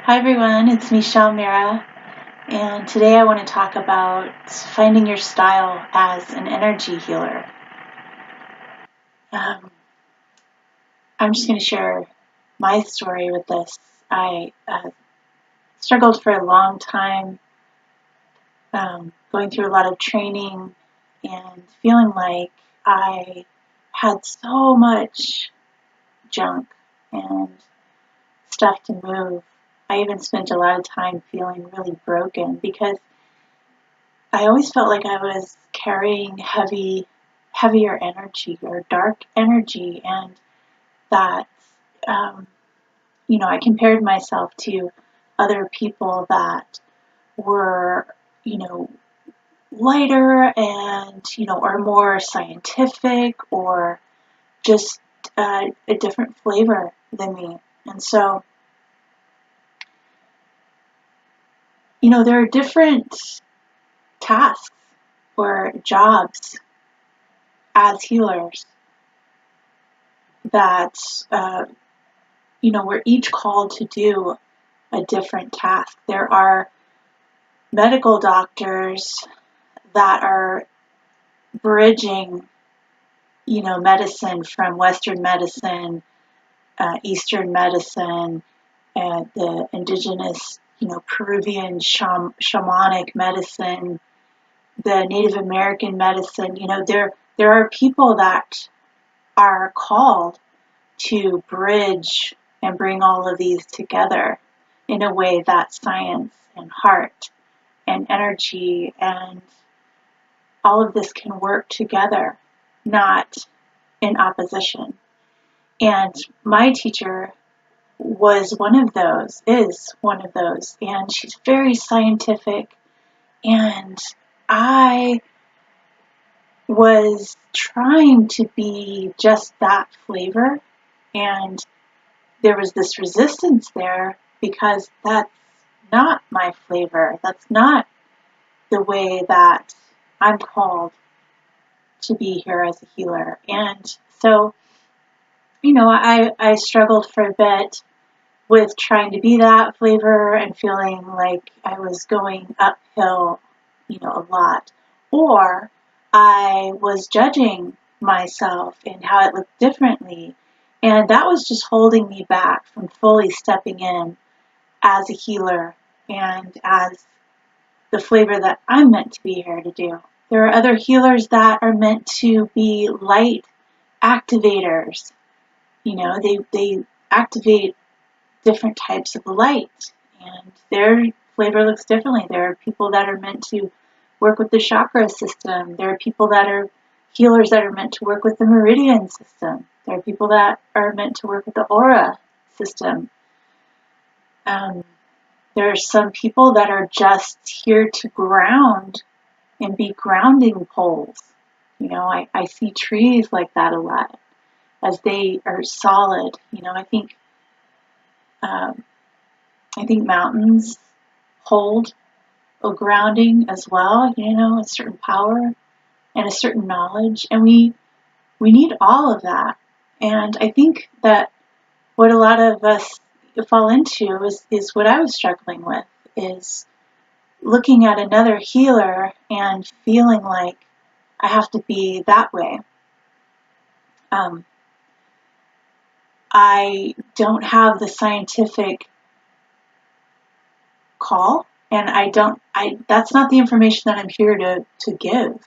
Hi everyone, it's Michelle Mira, and today I want to talk about finding your style as an energy healer. Um, I'm just going to share my story with this. I struggled for a long time, going through a lot of training and feeling like I had so much junk and stuff to move. I even spent a lot of time feeling really broken because I always felt like I was carrying heavier energy or dark energy, and that, um, I compared myself to other people that were, you know, lighter and, or more scientific or just a different flavor than me. And so, there are different tasks or jobs as healers that we're each called to do a different task. There are medical doctors that are bridging, medicine from Western medicine, Eastern medicine, and the indigenous, Peruvian shamanic medicine, the Native American medicine. There are people that are called to bridge and bring all of these together in a way that science and heart and energy and all of this can work together, not in opposition. And my teacher was one of those, is one of those, and she's very scientific. And I was trying to be just that flavor, and there was this resistance there because that's not my flavor. That's not the way that I'm called to be here as a healer. And so, I struggled for a bit with trying to be that flavor and feeling like I was going uphill, a lot. Or I was judging myself and how it looked differently. And that was just holding me back from fully stepping in as a healer and as the flavor that I'm meant to be here to do. There are other healers that are meant to be light activators. They activate different types of light, and their flavor looks differently. There are people that are meant to work with the chakra system. There are people that are healers that are meant to work with the meridian system. There are people that are meant to work with the aura system. There are some people that are just here to ground and be grounding poles. I see trees like that a lot as they are solid. Um, I think mountains hold a grounding as well. A certain power and a certain knowledge, and we need all of that. And I think that what a lot of us fall into is what I was struggling with, is looking at another healer and feeling like I have to be that way. I don't have the scientific call, and that's not the information that I'm here to give.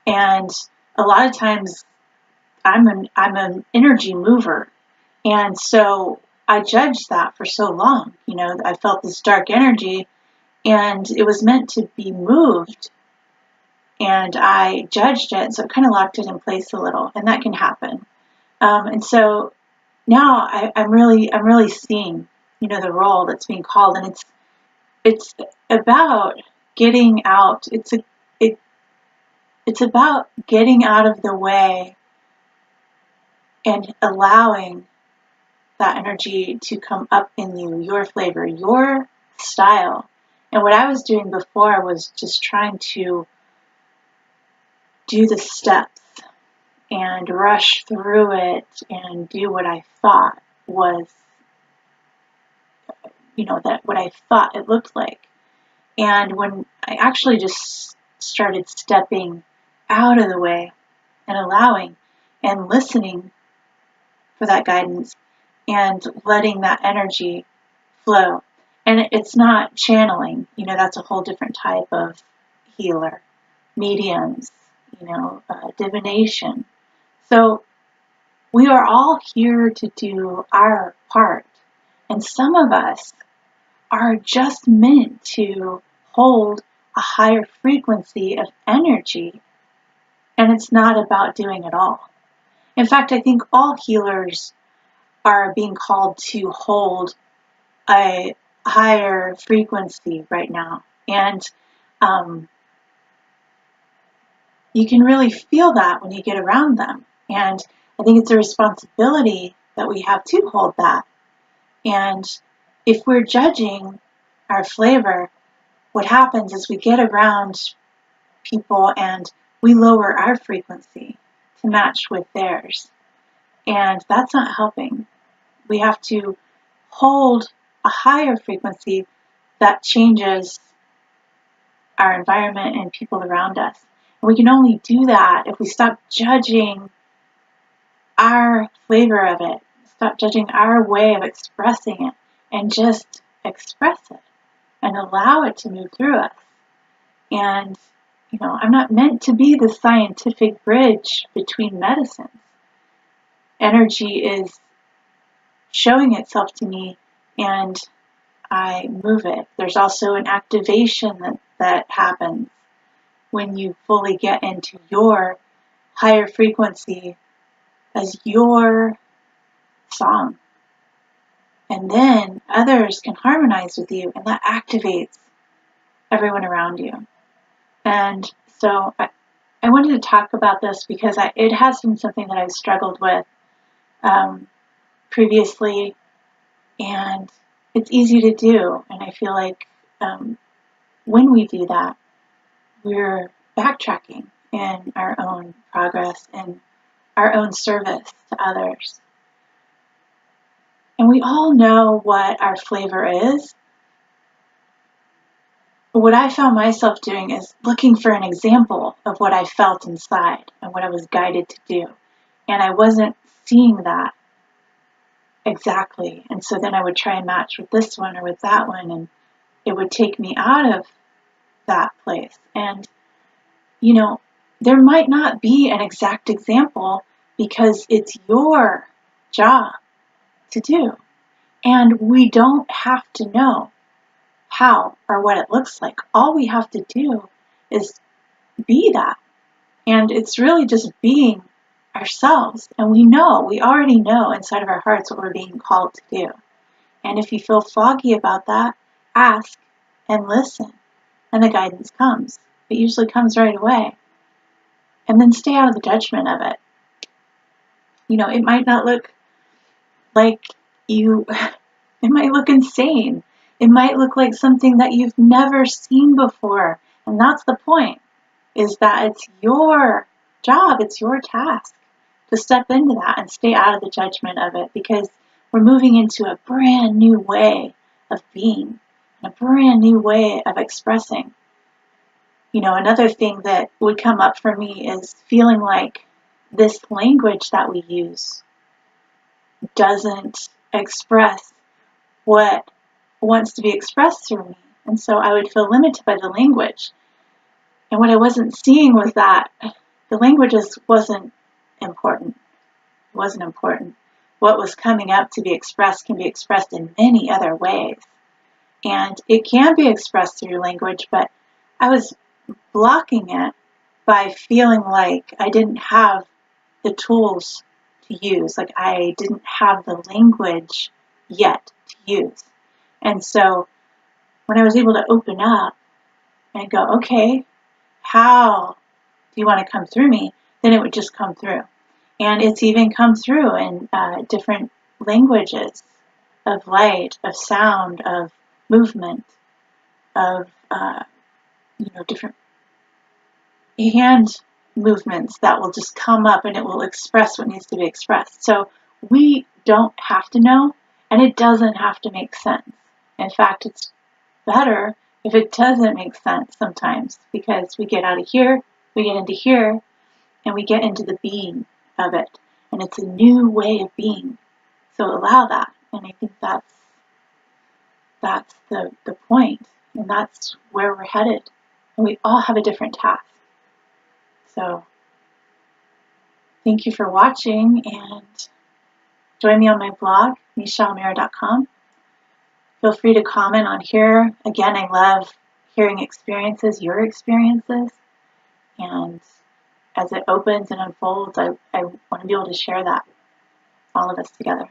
And a lot of times I'm an energy mover, and so I judged that for so long. I felt this dark energy, and it was meant to be moved, and I judged it, so it kind of locked it in place a little, and that can happen. And so now I'm really seeing, the role that's being called, and it's about getting out. It's about getting out of the way and allowing that energy to come up in you, your flavor, your style. And what I was doing before was just trying to do the steps and rush through it and do what I thought was, that what I thought it looked like. And when I actually just started stepping out of the way and allowing and listening for that guidance and letting that energy flow. And it's not channeling, that's a whole different type of healer, mediums, divination. So we are all here to do our part. And some of us are just meant to hold a higher frequency of energy, and it's not about doing it all. In fact, I think all healers are being called to hold a higher frequency right now. And you can really feel that when you get around them. And I think it's a responsibility that we have to hold that. And if we're judging our flavor, what happens is we get around people and we lower our frequency to match with theirs. And that's not helping. We have to hold a higher frequency that changes our environment and people around us. And we can only do that if we stop judging our flavor of it, stop judging our way of expressing it, and just express it and allow it to move through us. And, I'm not meant to be the scientific bridge between medicines. Energy is showing itself to me, and I move it. There's also an activation that happens when you fully get into your higher frequency as your song. And then others can harmonize with you, and that activates everyone around you. And so I wanted to talk about this because it has been something that I've struggled with previously, and it's easy to do. And I feel like when we do that, we're backtracking in our own progress and our own service to others. And we all know what our flavor is. But what I found myself doing is looking for an example of what I felt inside and what I was guided to do. And I wasn't seeing that exactly. And so then I would try and match with this one or with that one, and it would take me out of that place. And, there might not be an exact example because it's your job to do. And we don't have to know how or what it looks like. All we have to do is be that. And it's really just being ourselves. And we already know inside of our hearts what we're being called to do. And if you feel foggy about that, ask and listen. And the guidance comes. It usually comes right away. And then stay out of the judgment of it. It might not look like it might look insane. It might look like something that you've never seen before. And that's the point, is that it's your job, it's your task to step into that and stay out of the judgment of it, because we're moving into a brand new way of being, a brand new way of expressing. Another thing that would come up for me is feeling like this language that we use doesn't express what wants to be expressed through me. And so I would feel limited by the language. And what I wasn't seeing was that the language wasn't important. It wasn't important. What was coming up to be expressed can be expressed in many other ways. And it can be expressed through language, but I was blocking it by feeling like I didn't have the tools to use, like I didn't have the language yet to use. And so when I was able to open up and go, okay, how do you want to come through me? Then it would just come through. And it's even come through in different languages of light, of sound, of movement, of different hand movements that will just come up and it will express what needs to be expressed. So we don't have to know, and it doesn't have to make sense. In fact, it's better if it doesn't make sense sometimes, because we get out of here, we get into here, and we get into the being of it. And it's a new way of being. So allow that. And I think that's the point. And that's where we're headed. And we all have a different task. So thank you for watching, and join me on my blog, michellemira.com. Feel free to comment on here. Again, I love hearing experiences, your experiences. And as it opens and unfolds, I want to be able to share that, all of us together.